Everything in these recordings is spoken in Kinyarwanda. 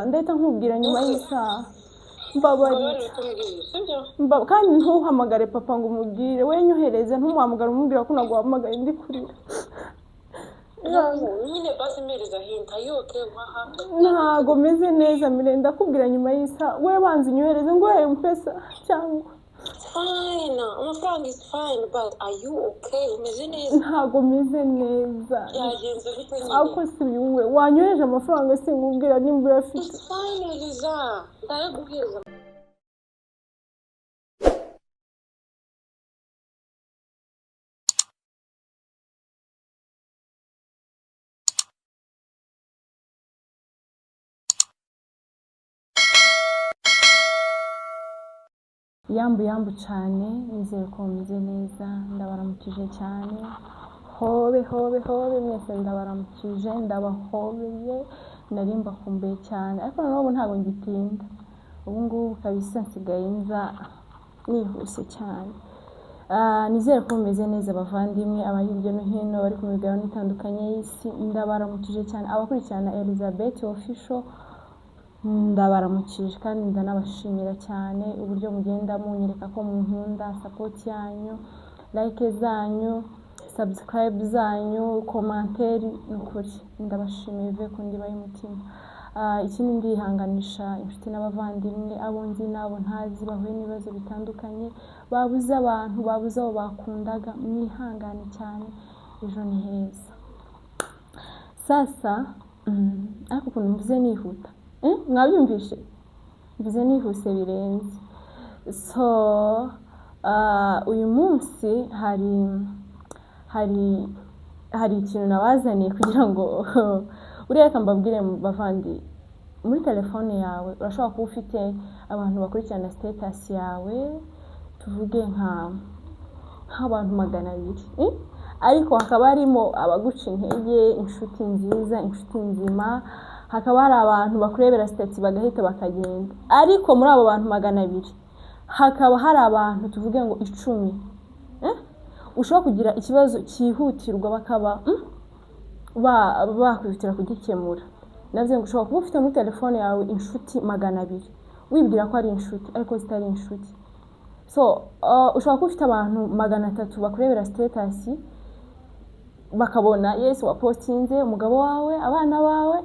ndahita nkubwira nyuma y'isaha mbabarira kandi ntuhamagare papa ngo umubwire we nyohereze ntumuhamagare umubwira ko naguhamagaye ndi kurira nyine basi mpereza hinta yoke waha ntago meze neza mirenda kubwira nyuma y'isa we banze nyohereze ngo mpesa cyangwa fine amafaranga is fine but are you okay umeze neza ntago meze neza yagenze bite nyine ako si wowe wanyoheje amafaranga singubwira nimba uyafite it's fine Liza ndayaguhereza yambu cyane nizeye ko meze neza ndabaramukije cyane hobe mwese ndabaramukije ndabahobeye narimba kumbuye cyane ariko n'ubu ntabwo ngitinda ubu ngubu kabisa nsigaye nza nihuse cyane nizere ko meze neza bavandimwe abari hirya no hino bari ku migabane itandukanye y'isi ndabaramukije cyane abakurikirana Elizabeth Official ndabaramukije kandi ndanabashimira cyane uburyo mugenda munyereka ko munkunda support yanyu like zanyu subscribe zanyu commentaire n'ukuri ndabashimiye ve ko ndi bayumutima ikindi ndihanganisha inshuti n'abavandimwe abo nzi nabo ntazi bahuye n'ibibazo bitandukanye babuze abantu babuze abo bakundaga mwihangane cyane ejo ni heza sasa ariko ukuntu mvuze nihuta mwabyumvishe mvuze nihuse birenze so uyu munsi hari ikintu nabazaniye kugira ngo ureka mbabwire bavandi muri telefone yawe urashobora kuba ufite abantu bakurikirana status yawe tuvuge nk'abantu 200 ariko hakaba harimo abaguca intege inshuti nziza inshuti nzima hakaba hari abantu bakurebera stats bagahita bakagenda ariko muri abo bantu 200 hakaba hari abantu tuvuge ngo 10 ushobora kugira ikibazo cyihutirwa bakaba bakwihutira kugikemura navyo ngo ushobora kuba ufite muri telefone yawe inshuti 200 wibwira ko ari inshuti ariko zitari inshuti so ushobora kuba ufite abantu 300 bakurebera status bakabona yes wapostinze umugabo wawe abana bawe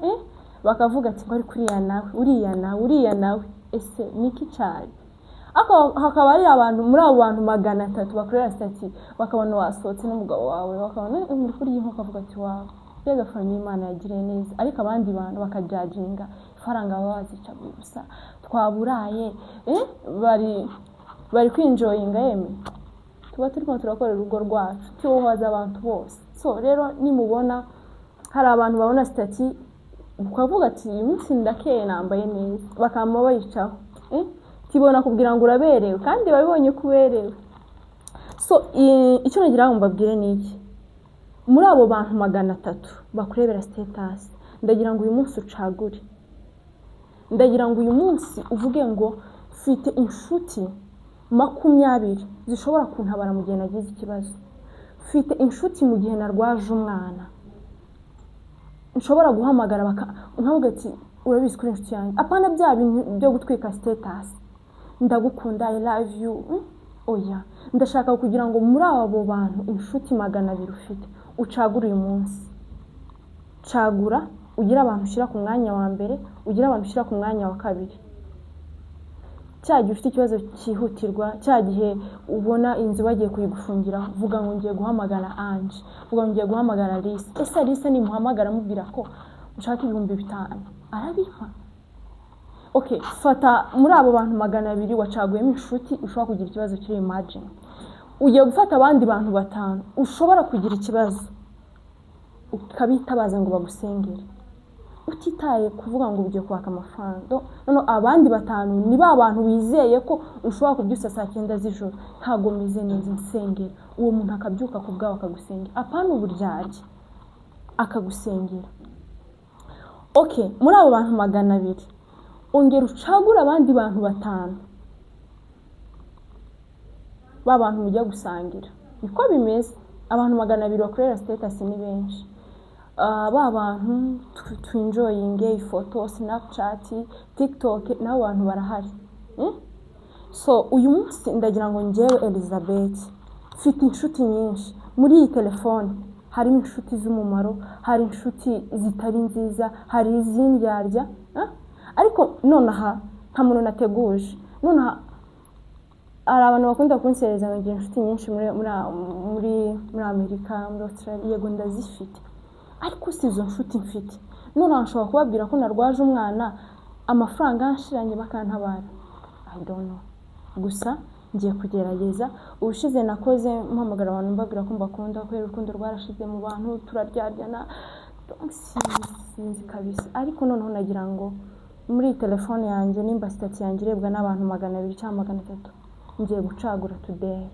bakavuga ati ngo ari kuriya nawe uriya nawe ese niki cyari ako hakaba ari abantu muri abo bantu 300 bakorera stati bakabona wasohotse n'umugabo wawe bakabona muri kuri iyi nkoka avuga ati wawe rega family Imana yagiriye neza ariko abandi bantu bakajajinga ifaranga bazica gusa twaburaye bari kwinjoyinga yeme tuba turimo turakorera urugo rwacu cyohoza abantu bose so rero nimubona hari abantu babona stati ukavuga ati uyu munsi ndakeye nambaye neza bakama bayicaho kibona kubwira ngo uraberewe kandi babibonye kuberewe so icyo nagira ngo mbabwire niki muri abo bantu 300 bakurebera status ndagira ngo uyu munsi ucagure ndagira ngo uyu munsi uvuge ngo mfite inshuti 20 zishobora kuntabara mu gihe nagize ikibazo mfite inshuti mu gihe narwaje umwana nshobora guhamagara nkavuga ati urabizi kuri inshuti yanjye apana bya bintu byo gutwika status ndagukunda I love you oya ndashaka kugira ngo muri abo bantu inshuti 200 ufite ucagura uyu munsi cagura ugira abantu ushira ku mwanya wa mbere ugira abantu ushira ku mwanya wa kabiri cyagiye ufite ikibazo cyihutirwa cyagihe ubona inzi bagiye kuyigufungira vuga ngo ngiye guhamagara Ange vuga ngo ngiye guhamagara Lisa ni muhamagara mubwira ko ushaka 5,000 arabiha okay fata muri abo bantu 200 wacaguyemo inshuti ushobora kugira ikibazo kiri imagine ugiye gufata abandi bantu 5 ushobora kugira ikibazo ukabitabaza ngo bagusengere utitaye kuvuga ngo ugiye kwaka amafaranga none abandi 5 ni ba bantu bizeye ko ushobora kubyusa saa 9 z'ijoro ntago meze neza insengera uwo muntu akabyuka kubgaho akagusengera apana uburyarye akagusengera okay muri abo bantu 200 ongera ucagura abandi bantu 5 babantu mujya gusangira niko bimeze abantu 200 bakorera status ni benshi ba bantu twinjoyinge ifoto Snapchat TikTok n'abo bantu barahari. So uyu munsi ndagira ngo njyewe Elizabeth mfite inshuti nyinshi muri iyi telefone. Harimo inshuti z'umumaro, hari inshuti zitari nziza, hari izindyarya, ariko nonaha nta muntu nateguje. Nonaha hari abantu bakunda kunsereza ngo ngira inshuti nyinshi muri Amerika, muri Australia, yego ndazifite, ariko si izo nshuti mfite. Nonaha nshobora kubabwira ko narwaje umwana, amafaranga yanshiranye bakantabara. I don't know. Gusa ngiye kugerageza. Ubushize nakoze mpamagara abantu mbabwira ko mbakunda, kubera urukundo rwarashize mu bantu, turaryaryana, sinzi kabisa. Ariko noneho nagira ngo muri telefone yanjye nimba sitati yanjye irebwa n'abantu 200 cyangwa 300, ngiye gucagura today.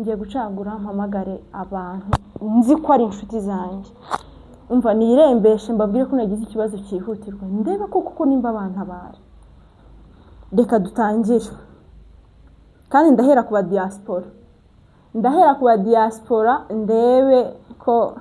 Ngiye gucagura mpamagare abantu nzi ko ari inshuti zanjye. Umva nirembeshe mbabwire ko nagize ikibazo cyihutirwa, ndebe kuko nimba abantabara. Reka dutangire. Kandi ndahera ku ba diaspora. Ndebe ko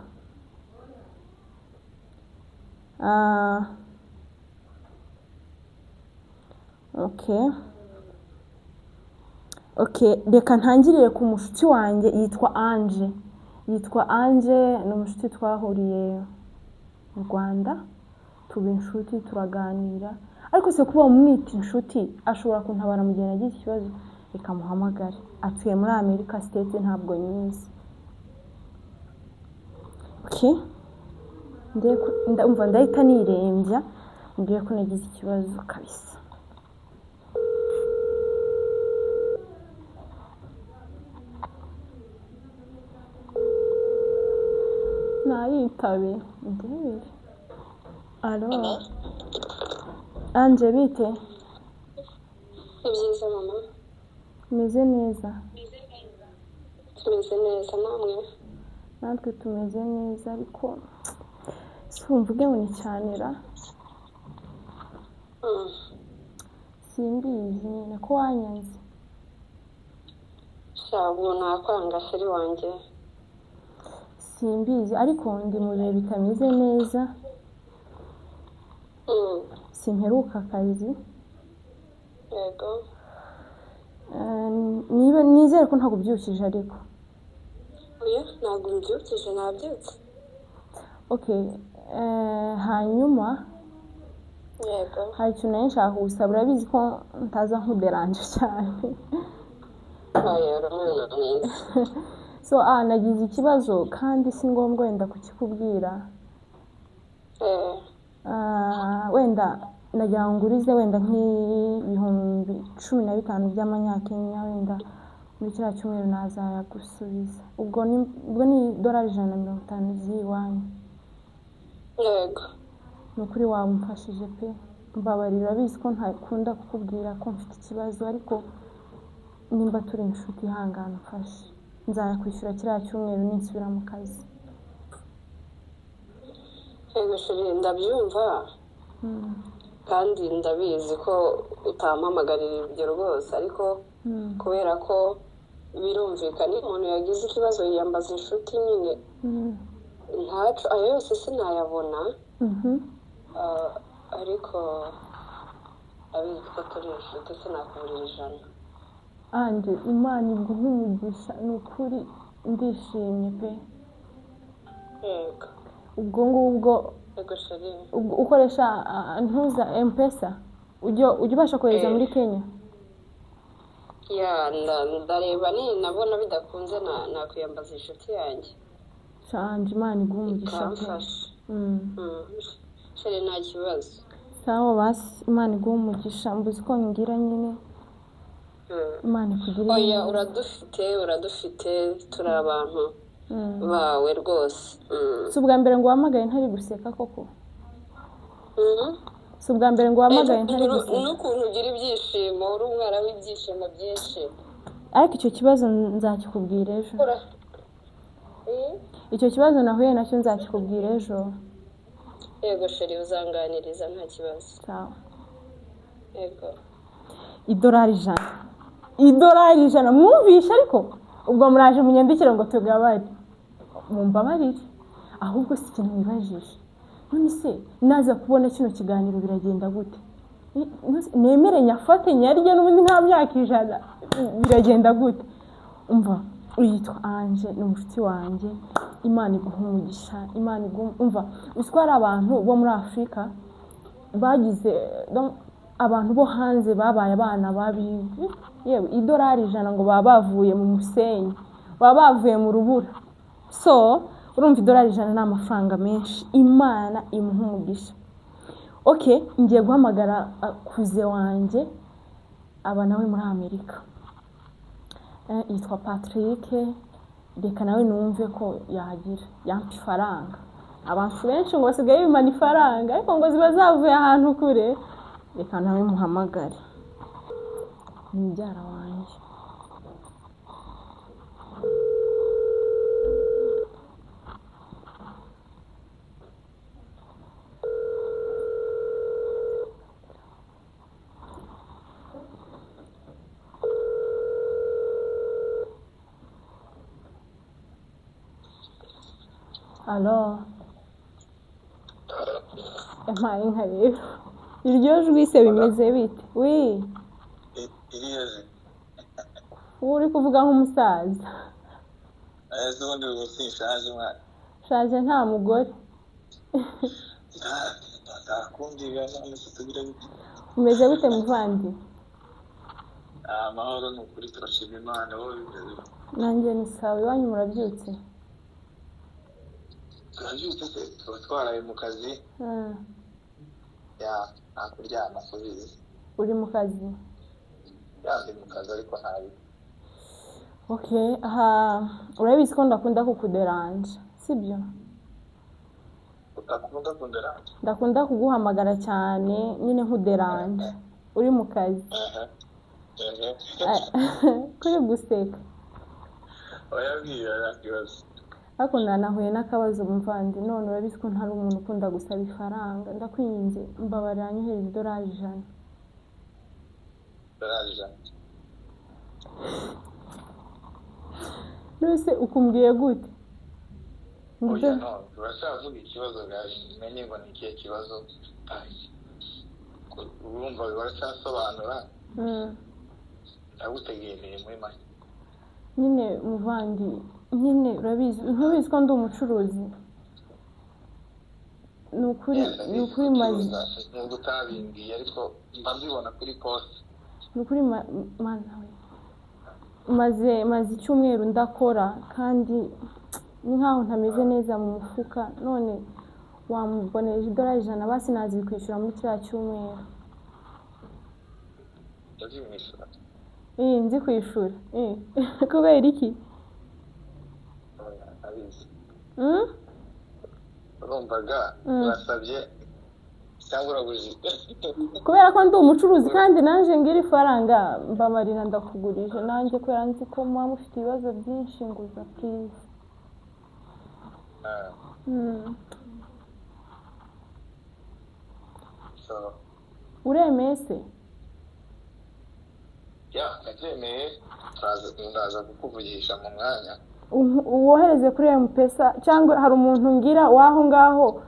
okay, reka ntangirire ku mushuti wanjye yitwa Ange. Ni umushuti twahuriye mu Rwanda, tuba inshuti, turaganira. Ariko se kuba umwita inshuti ashobora kuntabara mu gihe nagize ikibazo, reka muhamagare. Atuye muri Amerika States, ntabwo nyizi. Okay, ndumva ndahita nirembya mbwiye ko nagize ikibazo kabisa. Nayitabe ndebe. Alo Ange, bite? Ibyiza mama. Meze neza. Tumeze neza namwe? Natwe tumeze neza, ariko simvuge ngo ni cyanira. Simbizi nyine ko wanyanze. Shabu nakwanga sheri wanjye. Simbizi, ariko ndi mu bihe bitameze neza. Simperuka akazi. Yego. Niba nizere ko ntabwo byukije ariko. Oya, ntabwo mbyukije, nabyutse. Okay, hanyuma Yego. hari ikintu nari nshaka gusaba. Urabizi ko ntaza nkuderanje cyane. Oya, uramwana mwiza. So nagize ikibazo kandi si ngombwa wenda kukikubwira. Wenda nagira ngo ngurize wenda nk'ibihumbi 15 by'amanyakenya, wenda muri kiriya cyumweru nazayagusubiza. Ubwo ni $150 z'iwanyu. Yego. Ni ukuri wamfashije pe. Mbabarira, urabizi ko ntakunda kukubwira ko mfite ikibazo, ariko nimba turi inshuti ihangana mfashe. Nzayakwishyura kiriya cyumweru ninsubira mu kazi. Yego sheri, ndabyumva. Kandi ndabizi ko utampamagarira ibyo rwose, ariko kubera ko birumvikana umuntu yagize ikibazo yiyambaza inshuti nyine. Ntacu ayo yose sinayabona. Ariko abizi ko turi inshuti sinakuburira ijana. Ange, Imana iguhe umugisha, ni ukuri ndishimye pe. Yego. Ubwo ngubwo Yego sheri. ukoresha ntuza M-Pesa, ujya ubasha kohereza muri Kenya? Ya, ndareba nabona bidakunze nakwiyambaza inshuti yanjye. Ange, Imana iguhe umugisha pe. Sheri, nta kibazo. Sawa basi, Imana iguhe umugisha. Mbuzi ko ngira nyine. Imana ikugirire. Oya, uradufite turi abantu bawe rwose. Si ubwa mbere ngo uhamagaye ntari guseka koko? Si ubwa mbere ngo uhamagaye ntari guseka? N'ukuntu ugira ibyishimo, uri umwana w'ibyishimo byinshi. Ariko icyo kibazo nzakikubwira ejo. Icyo kibazo nahuye nacyo nzakikubwira ejo. Yego sheri, uzanganiriza nta kibazo. Sawa. Yego. $100 mwumvisha, ariko ubwo muraje munyandikira ngo tugabane. Mumbabarire. ahubwo si ikintu nibajije none se naza kubona kino kiganiro biragenda gute nemere nyafate nyarye n'ubundi nta myaka ijana biragenda gute umva uyitwa Ange ni umushuti wanjye Imana iguhumugisha Imana umva uswara abantu bo muri Afrika bagize abantu bo hanze babaye abana babi yewe $100 ngo baba bavuye mu musenyi baba bavuye mu rubura so urumva $100 ni amafaranga menshi Imana imuhumugisha okay ngiye guhamagara kuze wanje aba nawe muri Amerika yitwa Patrick reka nawe numve ko yagira yampa ifaranga abantu benshi ngo basigaye bimana ifaranga ariko ngo ziba zavuye ahantu kure reka nawe muhamagare ni mubyara wanjye Alo empaye nka rero iryo jwi se bimeze bite wi iriyaje uri kuvuga nk'umusaza ese ubundi usishaje mwana shaje nta mugore ndakumvira none tugira bite umeze gute muvandi amahoro n'ukuri turashima Imana wowe bimeze nanjye ni sawa iwanyu murabyutse turabyutse se tuba twaraye mu kazi ya nakuryama subize uri mu kazi yandi mu kazi ariko ntabi okay aha urabizi ko ndakunda kukuderanja sibyo utakunda kunderanja ndakunda kuguhamagara cyane nyine nkuderanja uri mu kazi kuri guseka oyabwira yakibazo ariko nanahuye n'akabazo muvandi none urabizi ko ntari umuntu ukunda gusaba ifaranga ndakwinginze mbabarira nyohereza $100 nose ukumbwiye gute oya no turashavuga ikibazo gaje menye ngo ni ikihe kibazo urumva baracyasobanura ndagutegereye muri make nyine muvandi nyine urabizi ntubizi ko ndi umucuruzi ni ukuri maze nubwo utabimbwiye ariko mba mbibona kuri poste ni ukuri maze icyumweru ndakora kandi ni nkaho ntameze neza mu mufuka none wamuboneje $100 basi nazi kwishyura muri kiriya cyumweru ndabimwishyura nzi kwishura kubera iki urumvaga urasabye cyangwa uragurije kubera ko ndi umucuruzi kandi nanjye ngira ifaranga mbabarira ndakugurije nanjye kubera nzi ko muba mufite ibibazo byinshi nguza please uremeye se ya nabyemeye ndaza kukuvugisha mu mwanya uwohereze kuri M-Pesa cyangwa hari umuntu ngira waho ngaho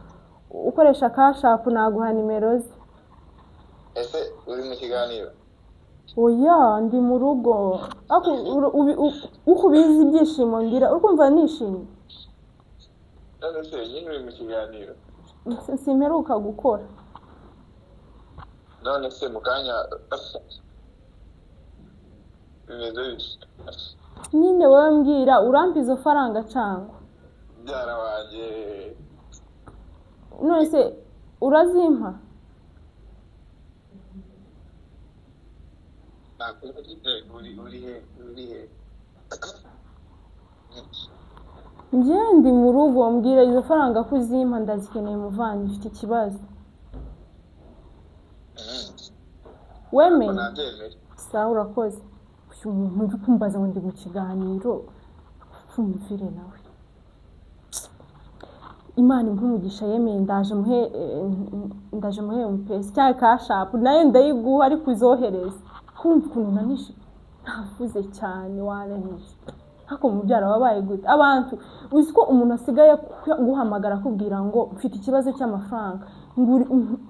ukoresha cash app naguha nimero ze ese uri mu kiganiro oya ndi mu rugo ukubizi ibyishimo ngira urumva nishimye none se nyine uri mu kiganiro simperuka gukora none se mu kanya bimeze bite nyine wowe mbwira urampa izo faranga cyangwa byara wanjye none se urazimpa uri he njye ndi mu rugo mbwira izo faranga ko uzimpa ndazikeneye muvandi mfite ikibazo wemeye sawa urakoze umuntu uri kumbaza ngo ndi mu kiganiro fumvire nawe Imana impumugisha yemeye ndaje muhe M-Pesa cyangwa cash app nayo ndayiguha ariko uzohereza kumva ukuntu nanishe navuze cyane waranije hako mubyara wabaye gute abantu uziko umuntu asigaye guhamagara kubwira ngo mfite ikibazo cy'amafaranga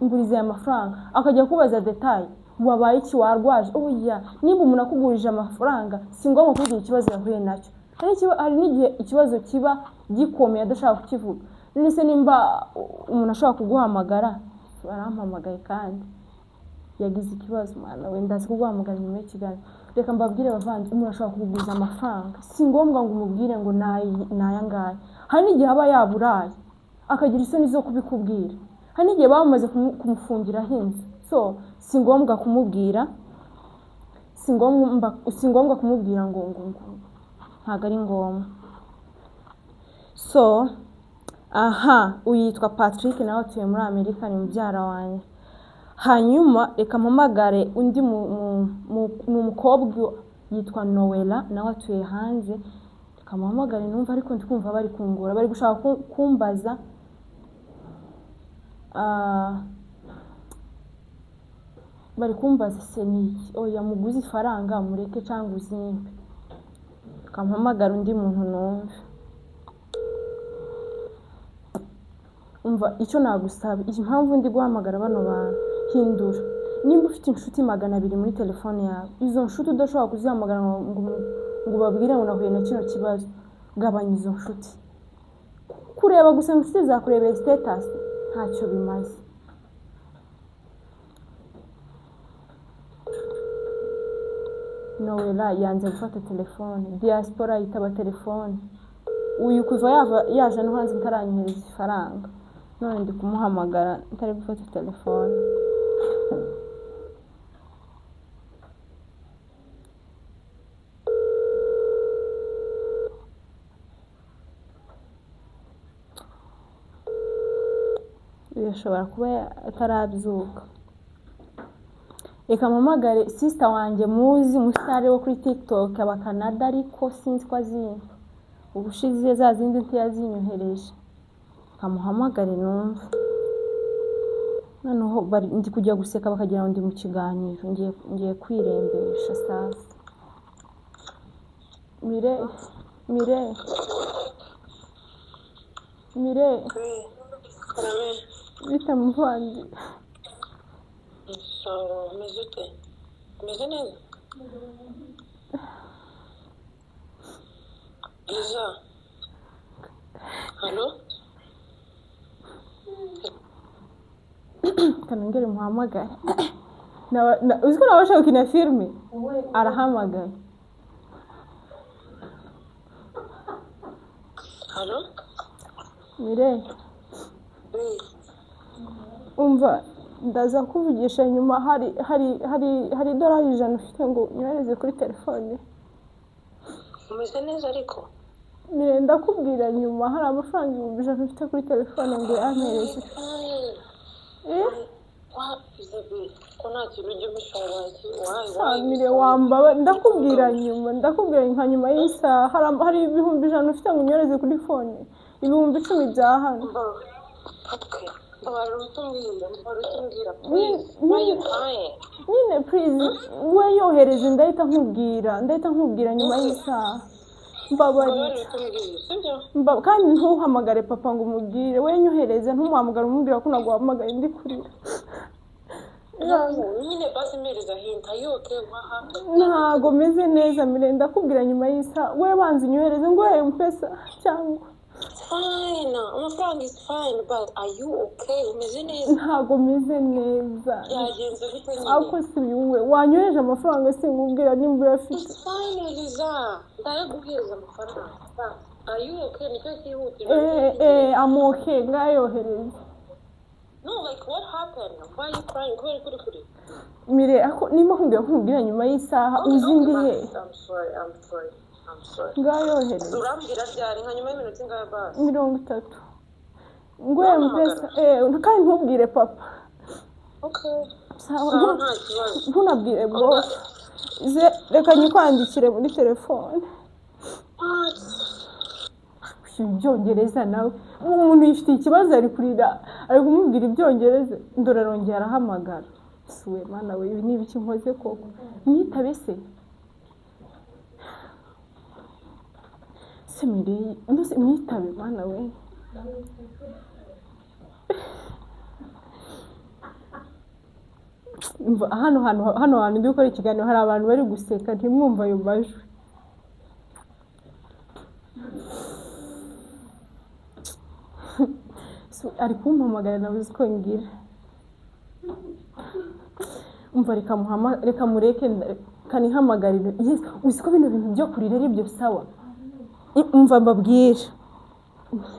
ngurize amafaranga akajya kubaza detail wabaye iki warwaje oya nimba umuntu akugurije amafaranga singomba kugira ikibazo yahuye nacyo hari n'igihe ikibazo kiba gikomeye adashaka kukivuga nese nimba umuntu ashaka kuguhamagara barampamagaye kandi yagize ikibazo mwana wenda azi kuguhamagara nyuma y'ikigani reka mbabwire bavandi umuntu ashaka kuguriza amafaranga si ngombwa ngo umubwire ngo nayangaya hari n'igihe aba yaburaye akagira isoni zo kubikubwira hari n'igihe bamaze kumufungira hinze so si ngombwa kumubwira si ngombwa kumubwira ngo ntago ari ngombwa so uyitwa Patrick nawe atuye muri Amerika ni mubyara wanjye hanyuma reka mpamagare undi ni umukobwa yitwa Noella nawe atuye hanze reka mpamagare numva ariko ndi kumva bari kungura bari gushaka kumbaza bari kumbaza se niki oya muguzi ifaranga mureke cyangwa uzimpe reka mpamagare undi muntu numva umva icyo nagusaba impamvu ndi guhamagara bano bantu hindura nimba ufite inshuti 200 muri telefone yawe izo nshuti udashobora kuzihamagara ngo babwire ngo nahuye na kino kibazo gabanya izo nshuti kureba gusa inshuti zakurebera status ntacyo bimaze Noella yanze gufata telefone diaspora yitaba telefone uyu kuva yaje no hanze ntaranyohereza ifaranga none ndi kumuhamagara ntari gufata telefone birashobora kuba atarabyuka reka mpamagare sister wanjye muzi musitari wo kuri TikTok aba Canada ariko sinzi ko azimva ubushize za zindi ntiyazinyohereje kamuhamagare numva noneho ndi kujya guseka bakagira ngo ndi mu kiganiro ngiye kwirembesha sasa mire bita muvandi umeze neza Liza halo kanongere muhamagare uziko nabasha gukina filme arahamagaye halo mire umva ndaza kuvugisha nyuma hari dolari 100 ufite ngo nyohereze kuri telefone umeze neza ariko mire ndakubwira nyuma hari amafaranga 100 ufite kuri telefone ngo ampereze mire wambaba ndakubwira nka nyuma y'isaha hari ibihumbi 100 ufite ngo nyohereze kuri fone ibihumbi 10 bya hano nyine please we yohereze ndahita nkubwira nyuma y'isaha mbabarira kandi ntuhamagare papa ngo umubwire we nyohereze ntumuhamagare umubwira ko naguhamagaye ndi kurira nyine basi mpereza hinta yoke ntago meze neza mire ndakubwira nyuma y'isaha we banze unyohereze ngo mpesa cyangwa fine amafaranga is fine but are you okay umeze neza ntago meze neza yagenze gute nyine ako si uwe wanyoheje amafaranga sinkubwira nimba uyafite it's fine Liza ndaguhereza amafaranga are you okay nicyo cyihutirwa I'm okay ngayohereza no like what happened why are you crying kuri mire ako nimba nkubwira nyuma y'isaha uzindi he I'm sorry ngayohereza urambwira ryari nka nyuma y'iminota ingahe basi 30 ngo mpesa kandi ntubwire papa okay sawa ntunabwire boss reka nyikwandikire muri telefone ibyongereza nawe umuntu yifite ikibazo ari kurira ari kumubwira ibyongereza ndorarongera arahamagara suwe mana we ibi ni ibiki nkoze koko nitabe se se Mireille ndose mwitabe bana we hano ndi gukora ikiganiro hari abantu bari guseka ntimwumva ayo majwi ari kumpamagara nabuze uko ngira umva reka mureke kanihamagarire uzi ko bino bintu byo kurira ari byo sawa umva mbabwire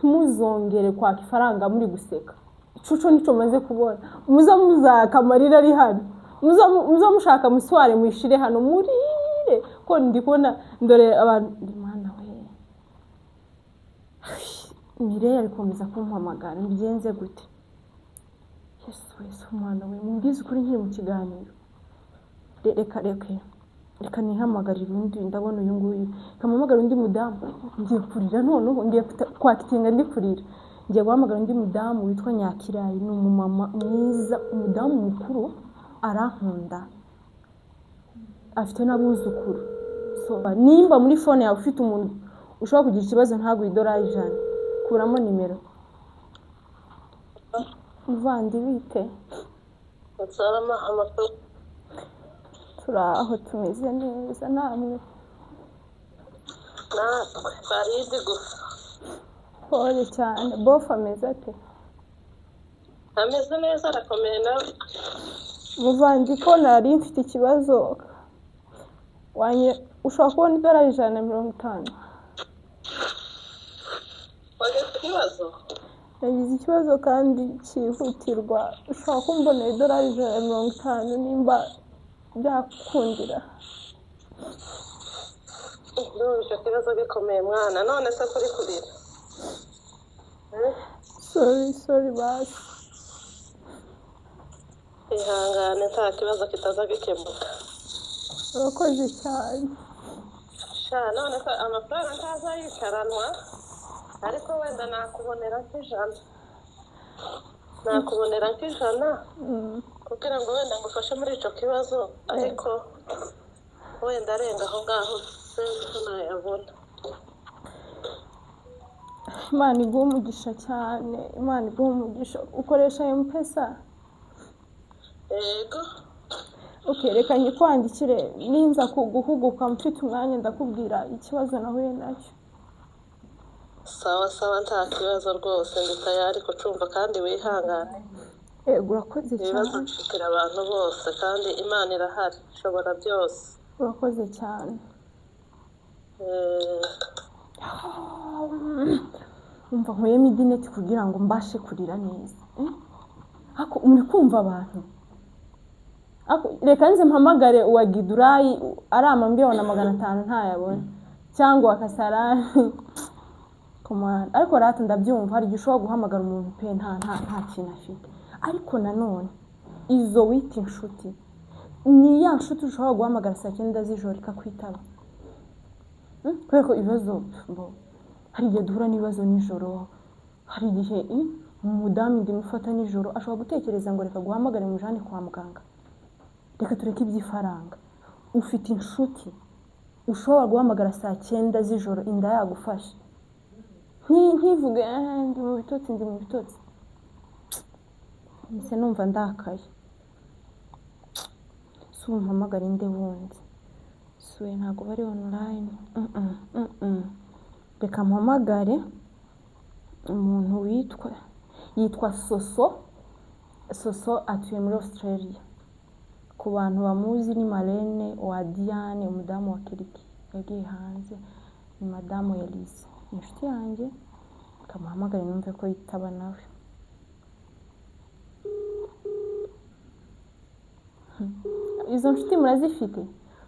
muzongere kwaka ifaranga muri guseka icuco nico maze kubona muzaka amarira ari hano muzamushaka musware mwishire hano murire ko ndikubona ndore abantu Imana we Mireille arikomeza kumpamagara mbigenze gute Yesu Yesu Mana we mumbwize ukuri nkiri mu kiganiro reka nihamagarire undi ndabona uyu nguyu kamuhamagara undi mudamu ngiye kurira noneho ngiye kwakitinga ndi kurira ngiye guhamagara undi mudamu witwa Nyakirayi ni umumama mwiza umudamu mukuru arankunda afite n'abuzukuru so nimba muri phone yawe ufite umuntu ushobora kugira ikibazo ntago idolari 100 kuramo nimero Muvandi bite Salama amakuru turaho tumeze neza namwe Faride gusa Pole cyane bof ameze ate ameze neza arakomeye nawe Muvandi ko nari mfite ikibazo ushobora kubona idolari 150 wagize ikibazo nagize ikibazo kandi cyihutirwa ushobora kumbona idolari 150 nimba byakundira icyo kibazo gikomeye mwana none se kuri kurira sorry basi ihangane nta kibazo kitaza gikemuka urakoze cyane none se amafaranga ntazayicaranwa ariko wenda nakubonera nk'ijana kugira ngo wenda ngufashe muri icyo kibazo ariko wenda arenga aho ngaho se nayabona Imana iguha umugisha cyane Imana iguha umugisha ukoresha M-Pesa yego reka nyikwandikire ninza kuguhuguka mfite umwanya ndakubwira ikibazo nahuye nacyo sawa nta kibazo rwose ndi tayari kucumva kandi wihangane urakoze cyane ibibazo bishikira abantu bose kandi Imana irahari ishobora byose urakoze cyane umva nkuyemo idineti kugira ngo mbashe kurira neza ako muri kumva abantu reka nze mpamagare uwa Gidurayi arama mbiyona 500 ntayabona cyangwa akasarani komanda ariko rata ndabyumva hari gishobora guhamagara umuntu pe nta kintu afite ariko nanone izo wita inshuti ni ya nshuti ushobora guhamagara saa 9 z'ijoro ikakwitaba kubera ko ibibazo hari igihe duhura n'ibibazo nijoro hari igihe umudamu ndimufata nijoro ashobora gutekereza ngo reka guhamagara mujane kwa muganga reka tureke iby'ifaranga ufite inshuti ushobora guhamagara saa 9 z'ijoro inda yagufashe ntivuge ndi mu bitotsi mise numva ndakaye sumpamagara inde wundi suwe ntago bari online reka mpamagare umuntu yitwa Soso atuye muri Australia ku bantu bamuzi ni Marlene wa Diane umudamu wa Kiriki yagiye hanze ni madamu Elise inshuti yanjye kamuhamagare numve ko yitaba nawe izo nshuti murazifite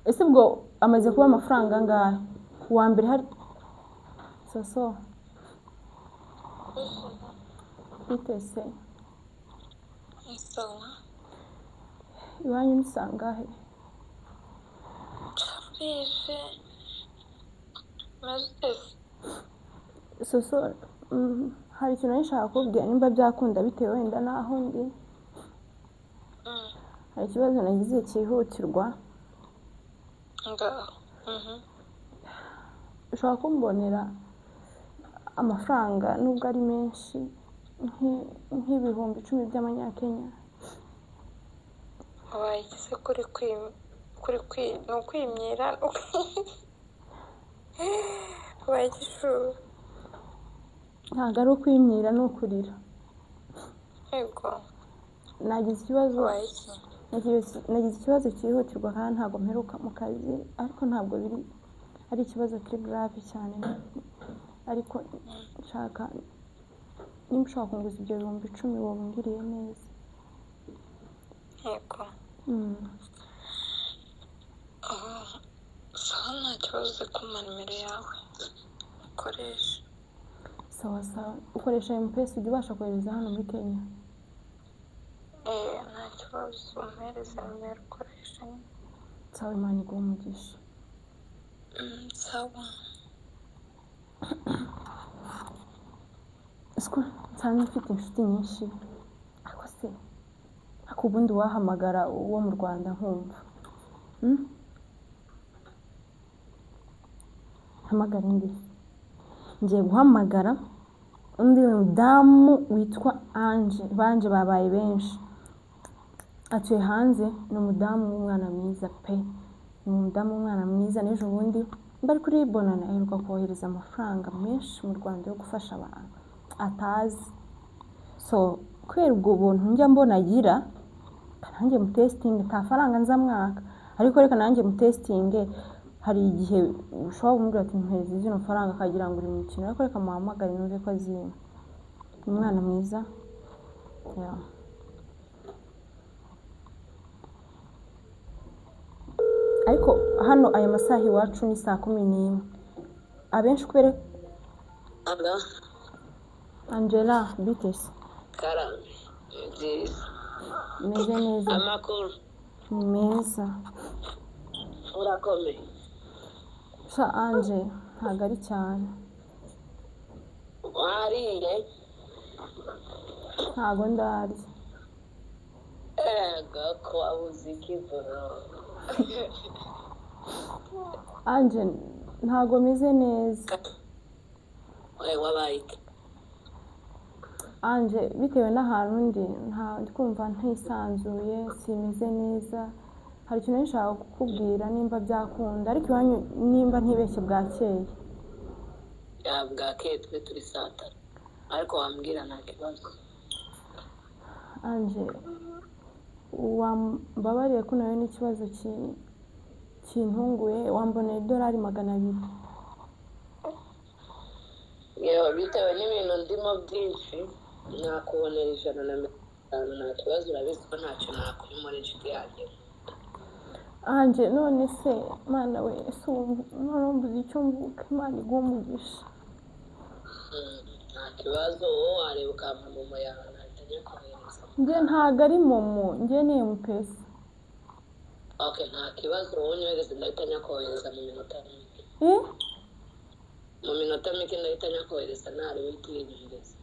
ese ubwo amaze kuba amafaranga angahe uwa mbere hari Soso bitese sawa iwanyu nisangahe bishe mazitese Soso hari ikintu nshaka kubwira nimba byakunda bitewe wenda naho ndi hari ikibazo nagize cyihutirwa ngaho ushobora kumbonera amafaranga nubwo ari menshi nk'ibihumbi 10 by'amanyakenya. wayigize kuri kwimyira wayigishuye ntabwo ari ukwimyira ni ukurira. yego nagize ikibazo wayiki nagize ikibazo cyihutirwa kandi ntabwo mperuka mu kazi, ariko ntabwo biri ari ikibazo kiri grave cyane, ariko nshaka nimba ushaka kunguza ibyo bihumbi 10 wabungiriye neza. yego sawa nta kibazo kuma nimero yawe ukoresha. Sawa ukoresha M-Pesa ujya ubasha kohereza hano muri Kenya? nta kibazo umpereza nimero ukoresha. sawa Imana iguhe umugisha. sawa nsanzwe mfite inshuti nyinshi, ariko se ubundi wahamagara uwo mu Rwanda nkumva hamagara indi. ngiye guhamagara undi mudamu witwa Ange babaye benshi, atuye hanze, ni umudamu w'umwana mwiza pe, ni umudamu w'umwana mwiza. n'ejo bundi bari kuri Bonana aheruka kohereza amafaranga menshi mu Rwanda yo gufasha abantu atazi. kubera ubwo buntu njya mbona agira, nanjye mu testing nta faranga nza mwaka, ariko reka nanjye mu testing. hari igihe ushobora kumubwira ati mpereza zino faranga akagira ngo uri mu kintu, ariko reka muhamagare numve ko azima. ni umwana mwiza. ariko hano aya masaha iwacu ni 11:00 abenshi kubera. Angela bitese karame nziza meze neza. amakuru ni meza. urakomeye Ange ntabwo ari cyane. wariye ntabwo ndarya. ko wabuze ikivuro Ange ntabwo meze neza. wabaye iki? Ange bitewe n'ahantu ndi kumva ntisanzuye, simeze neza. hari ikintu nshaka kukubwira nimba byakunda, ariko iwanyu nimba ntibeshye bwakeye. bwakeye twe turi saa 3, ariko wambwira nta kibazo. Ange wambabariye ko nawe n'ikibazo kintunguye, wamboneye $200. bitewe n'ibintu ndimo byinshi nakubonera 150, nta kibazo. urabizi ko ntacyo nakuri muri inshuti yanjye. Ange none se Mana we, none mbuze icyo mvuga. Imana iguhe umugisha. nta kibazo, wowe wareba ukampa momo yawe nahita kohereza. njye ntabwo ari momo, njye ni M-Pesa. nta kibazo, wowe nyohereza ndahita nyakohereza mu minota mike. mu minota mike ndahita nyakohereza, ntari wihita uyinyohereza.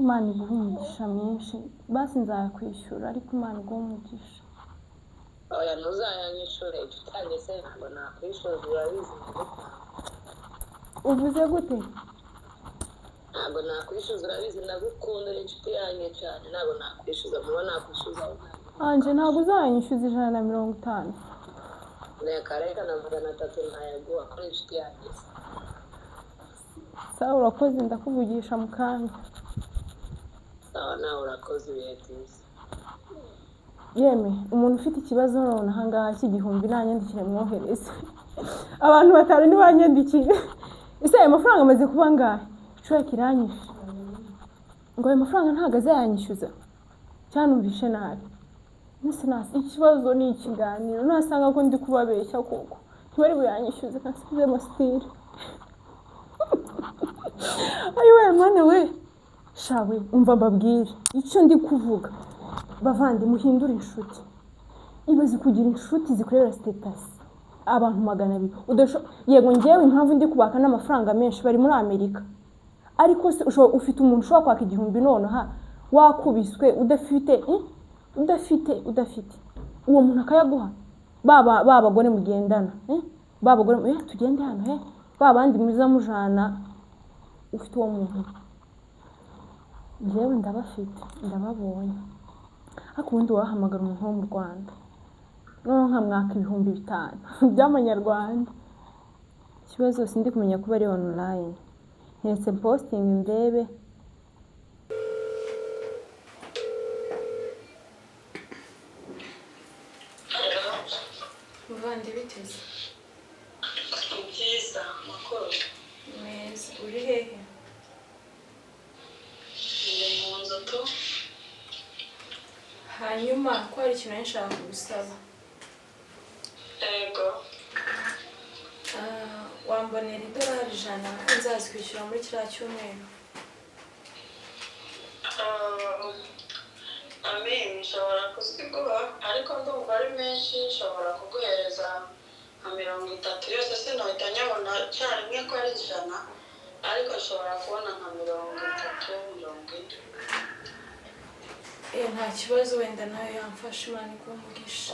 Imana iguhe umugisha mwinshi, basi nzayakwishyura, ariko Imana iguhe umugisha. oya ntuzayanyishure, inshuti yanjye se ntabwo nakwishyuza, urabizi. uvuze gute? ntabwo nakwishyuza, urabizi ndagukunda, uri inshuti yanjye cyane. ntabwo nakwishyuza, muba nakwishyuza. Ange ntabwo uzanyishyuza 150. reka na 300 ntayaguha, kuri inshuti yanjye. sawa urakoze, ndakuvugisha mu kanya. sawa nawe urakoze, ibihe byiza. yeme umuntu ufite ikibazo none ahangaha cy'igihumbi nanyandikire mwohereze. abantu 5 ntibanyandikire. ese ayo mafaranga amaze kuba ngahe? Icyo kiranyishe ngo ayo mafaranga ntabwo azayanyishyuza, cyanumvishe nabi. ikibazo ni ikiganiro, nasanga ko ndi kubabeshya koko ntibari buyanyishyuze, kansize amasitiri. ayiwe Mana we, shawe umva mbabwire icyo ndi kuvuga. bavandi muhindura inshuti. ibaze kugira inshuti zikurebera status abantu 200. yego ngewe impamvu ndi kubaka n'amafaranga menshi bari muri Amerika, ariko se ufite umuntu ushobora kwaka 1000 none wakubiswe udafite uwo muntu akayaguha. babagore mugendana babagore tugende hano bandi muza mujana ufite uwo muntu njyewe ndabafite ndababonye ariko ubundi wahamagara umuntu wo mu Rwanda noneho nkamwaka 5,000 by'amanyarwanda. Ikibazo sindi kumenya kuba ari online hese posting ndebe muvandi biteze byiza makuru meza uri hehe ni mu nzu tu hanyuma ko hari ikintu nshaka kugusaba yego wambonera $100 ko nzazikwishyura muri kiriya cyumweru. nshobora kuziguha ariko ndumva ari menshi nshobora kuguhereza nka 30 yose sinahita nyabona cyarimwe ko ari 100 ariko nshobora kubona nka 30 40. Nta kibazo wenda nawe yamfasha Imana igumugisha.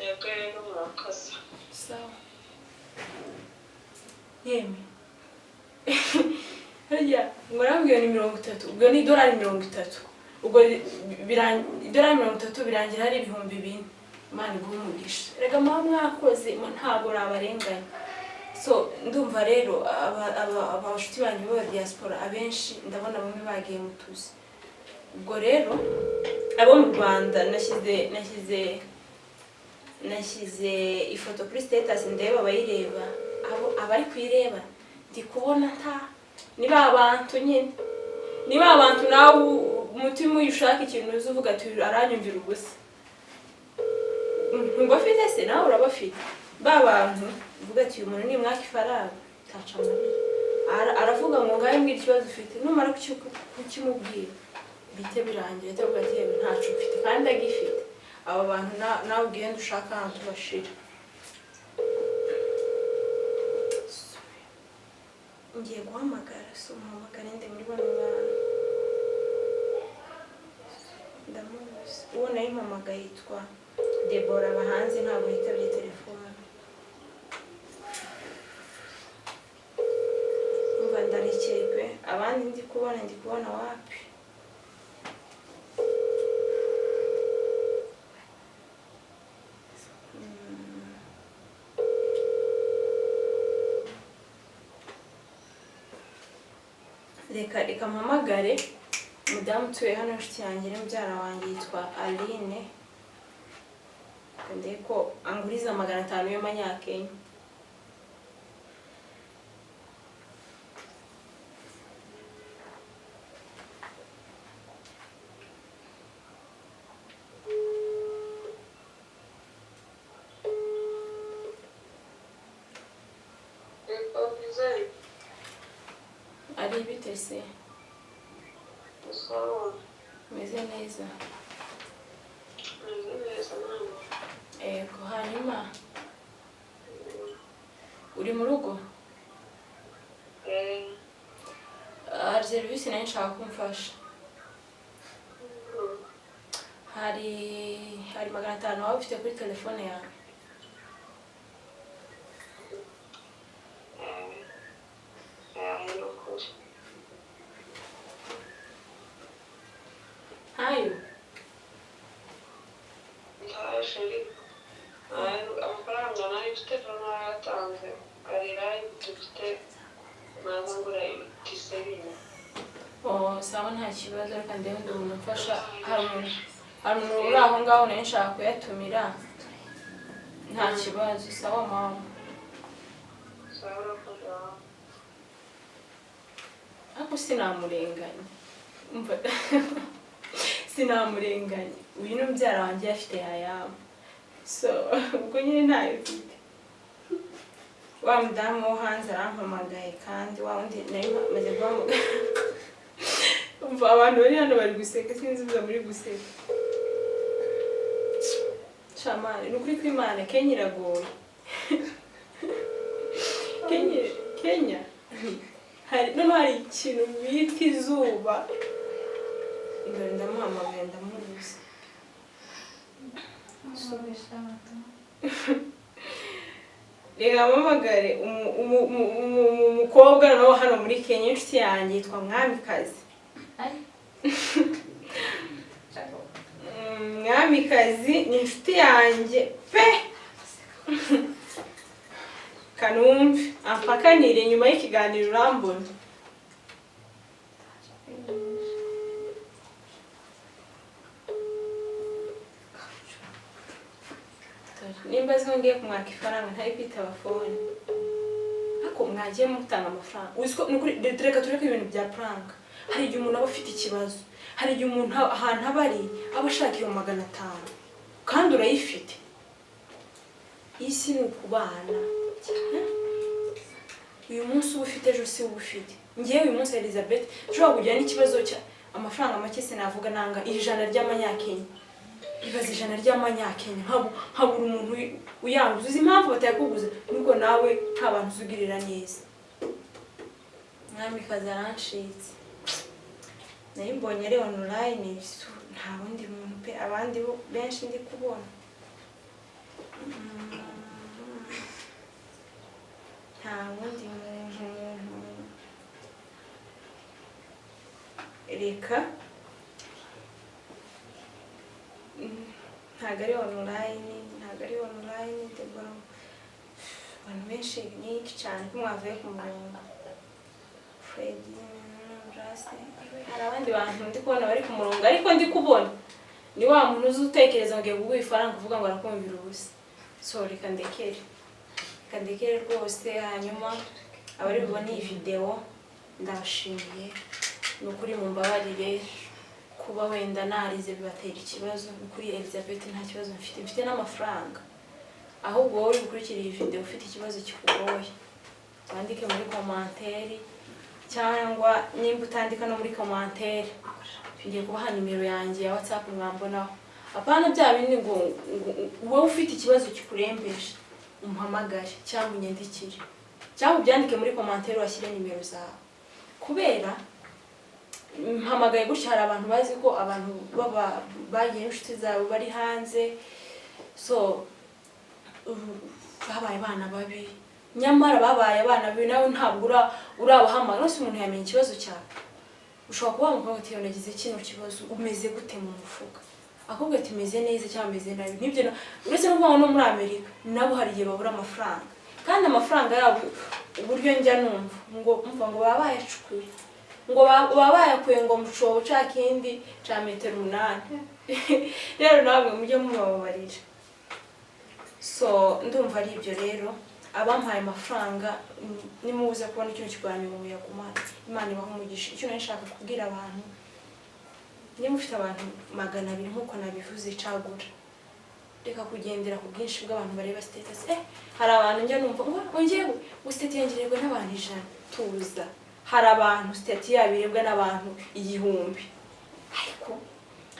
Yego rero murakoze. Sawa. Yemi. Hajya murambwiye ni 30 ubwo ni $30 ubwo $30 birangira ari 2,000 Imana igumugisha. Rega mwakoze ntago rabarenganya. So ndumva rero abashuti banyu ba diaspora abenshi ndabona bamwe bagiye mutuzi. Ubwo rero abo mu Rwanda nashyize ifoto kuri status ndeba bayireba abari kwireba ndi kubona nta niba abantu nyine niba abantu nawe umutima uyushaka ikintu uzuvuga ati aranyumvira ubusa ngofite se nawe urabafite babantu uvuga ati umuntu ni mwaka ifaranga taca amarira aravuga ngo ngaye mbwira ikibazo ufite numara kukimubwira bite birangiye cyangwa ati ntacu ufite kandi agifite aba bantu nawe ugenda ushaka ahantu bashira. Ngiye guhamagara so muhamagara ndi muri bano bantu ndamuzi uwo nayo mpamagaye yitwa Deborah bahanze ntabwo yitabye telefone umva ndarekeye abandi ndi kubona wapi reka mpamagare mudamu tuye hano inshuti yanjye n'umubyara wanjye yitwa Aline kandi ko anguriza 500 y'amanyakenya. Ari bitese sawa meze neza nani ko hanyuma uri mu rugo hari serivisi nayo nshaka kumfasha hari 500 waba ufite kuri telefone yawe hayo amafaranga nari mfite narayatanze arirayi dufite mazangura itisebine sawa nta kibazo reka ndebe ndi umuntu mfasha hari umuntu uri aho ngaho nayo nshaka kuyatumira nta kibazo sawa mama sawa kuja ako sinamurenganya umva sinamurenganya uyu ni umubyara wanjye afite yayama so ubwo nyine ntayo mfite wa mudamu wo hanze arampamagaye kandi wa undi nayo maze guhamagara umva abantu bari hano bari guseka sinzi uza muri guseka shamani ni ukuri kw'Imana Kenya iragoye Kenya hari ikintu bita izuba imbere ndamuhamagaye ndamubuze reka mpamagare umukobwa nawe hano muri Kenya inshuti yanjye yitwa Mwamikazi. Mwamikazi ni inshuti yanjye pe kanumve ampakanire nyuma y'ikiganiro urambona. Nimba zongeye kumwaka ifaranga ntari kwitaba phone ako mwagiye mutanga amafaranga uziko nukuri reka tureke ibintu bya prank. Hari igihe umuntu aba afite ikibazo, hari igihe umuntu ahantu abari aba ashaka iyo 500 kandi urayifite. Isi ni ukubana. Uyu munsi uba ufite ejo si uba ufite. Ngewe uyu munsi Elizabeth nshobora kugira n'ikibazo cya amafaranga make sinavuga nanga 100 ry'amanyakenya. Ibaze 100 ry'amanyakenya habura umuntu uyanguza. Uzi impamvu batayakuguza nuko nawe nta bantu uzugirira neza. Mwamikazi aranshitse. Nayimbonye rero online nta wundi muntu pe abandi benshi ndi kubona. Nta wundi muntu reka ntabwo ari online ndabona abantu benshi nyinshi cyane ko mwavuye ku murongo. Freddy hari abandi bantu ndi kubona bari ku murongo ariko ndi kubona ni wa muntu uzi utekereza ngo guha ifaranga uvuga ngo arakumvira ubusa. Sorry kandekere rwose. Hanyuma abari bubone iyi video ndashimiye nukuri mumbabarire kuba wenda narize bibatera ikibazo. Nukuri Elizabeth nta kibazo mfite n'amafaranga, ahubwo wowe ukurikira iyi video ufite ikibazo kikugoye wandike muri commentaire, cyangwa nimba utandika no muri commentaire ngiye kubaha nimero yanjye ya WhatsApp mwambonaho. Apana bya bindi ngo wowe ufite ikibazo kikurembeje umuhamagare cyangwa unyandikire cyangwa ubyandike muri commentaire washyire nimero zawe, kubera mpamagaye gutya hari abantu bazi ko abantu baba bagiye inshuti zawe bari hanze, so babaye abana babi. Nyamara babaye abana babi nawe ntabwo urabahamagara. Nose umuntu yamenye ikibazo cyawe ushobora kuba mu konti yawe nagize kino kibazo umeze gute mu mufuka, akubwa ati meze neza cyangwa meze nabi. Nibyo uretse no kuba no muri Amerika nabo hari igihe babura amafaranga, kandi amafaranga yabo uburyo njya numva ngo babaye acukuye ngo babaye akuye ngo mucobo ca kindi ca metero 8. Rero nabwe mujye mubabarira. So ndumva ari ibyo rero abampaye amafaranga nimubuze kubona ikintu kiganiro mu yagumana. Imana ibaho umugisha. Icyo nashaka kubwira abantu niba ufite abantu 200 nkuko nabivuze cagura, reka kugendera ku bwinshi bw'abantu bareba status. Hari abantu njya numva ngo ngewe status yengererwa n'abantu 100. Tuza hari abantu status yabirebwa n'abantu 1000. Ariko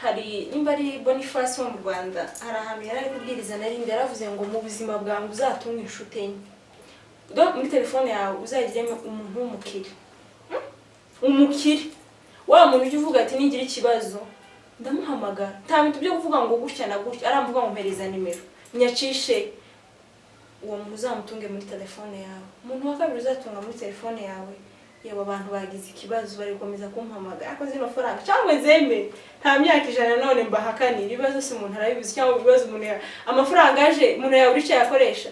hari nimba ari Boniface wo mu Rwanda hari ahantu yari kubwiriza narindi yaravuze ngo mu buzima bwawe uzatunga inshuti enye. Donc muri telefone yawe uzagiremo umuntu w'umukire. Umukire wa muntu uje uvuga ati nigira ikibazo ndamuhamagara. Nta bintu byo kuvuga ngo gutya na gutya, aramvuga ngo mpereza nimero nyacishe uwo muntu uzamutunge muri telefone yawe. Umuntu wa kabiri uzatunga muri telefone yawe yewe abantu bagize ikibazo bari gukomeza kumpamagara ako zino faranga cyangwa zeme nta myaka 100 none mbahakanira ibibazo se umuntu arabibuze cyangwa ibibazo umuntu amafaranga aje umuntu yaburice yakoresha.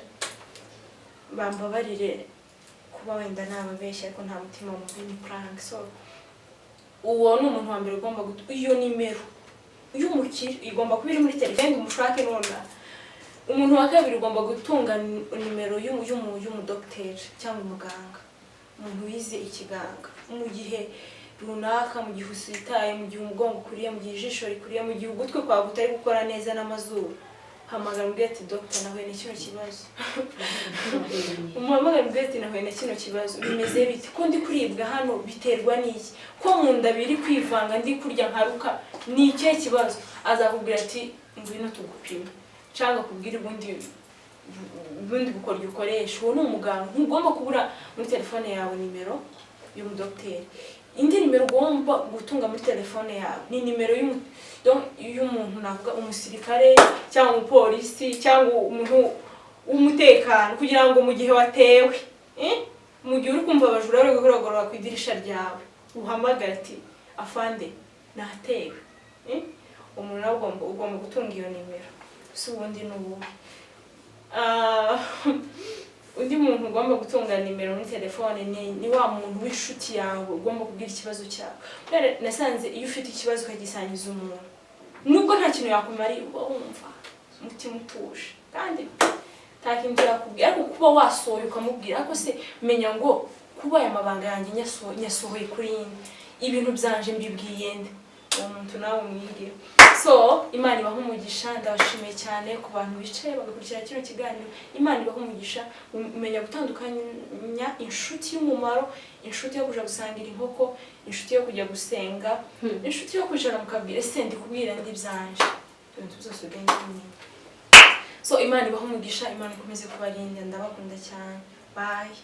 Bambabarire kuba wenda nababeshya ariko nta mutima mubi ni prank. So uwo ni umuntu wa mbere ugomba iyo nimero y'umukire igomba kuba iri muri telefone umushake none. Umuntu wa kabiri ugomba gutunga nimero y'umudokiteri cyangwa umuganga, umuntu wize ikiganga mu gihe runaka, mu gihe usitaye, mu gihe umugongo kuriye, mu gihe ijisho rikuriye, mu gihe ugutwi kwawe gutari gukora neza n'amazuru. Hamagara mbwira ati doctor nahuye n'ikino kibazo. Umuhamagara mbwira ati nahuye n'ikino kibazo bimeze biti, ko ndi kuribwa hano biterwa n'iki, ko mu nda biri kwivanga ndi kurya nkaruka ni icyo kibazo. Azakubwira ati ngwino tugupima cyangwa kubwira ubundi bukoryo ukoresha. Uwo ni umuganga. Ntugomba kubura muri telefone yawe nimero y'umudokiteri. Indi nimero ugomba gutunga muri telefone yawe ni nimero y'umuntu navuga umusirikare cyangwa umupolisi cyangwa umuntu umutekano kugira ngo mu gihe watewe mu gihe uri kumva abajura bari guhorogora ku idirisha ryawe uhamagara ati afande natewe umuntu nawe ugomba gutunga iyo nimero si ubundi n'ubu undi muntu ugomba gutunga nimero muri telefone ni wa muntu w'inshuti yawe ugomba kubwira ikibazo cyawe nasanze iyo ufite ikibazo ukagisangiza umuntu nubwo nta kintu yakumariye uba wumva umutima utuje kandi nta kintu yakubwira ariko kuba wasohoye ukamubwira ariko se menya ngo kuba aya mabanga yanjye nyasohoye kuri ibintu byanje mbibwiye nde uwo muntu nawe umwigire so Imana ibaha umugisha ndabashimiye cyane ku bantu bicaye bagakurikira kino kiganiro Imana ibaha umugisha umenya gutandukanya inshuti y'umumaro inshuti yo kuja gusangira inkoko inshuti yo kujya gusenga inshuti yo kwicara mukabwira ese ndikubwira ndi byanje ibintu byose ugende kumenya so Imana ibaha umugisha Imana ikomeze kubarinda ndabakunda cyane bye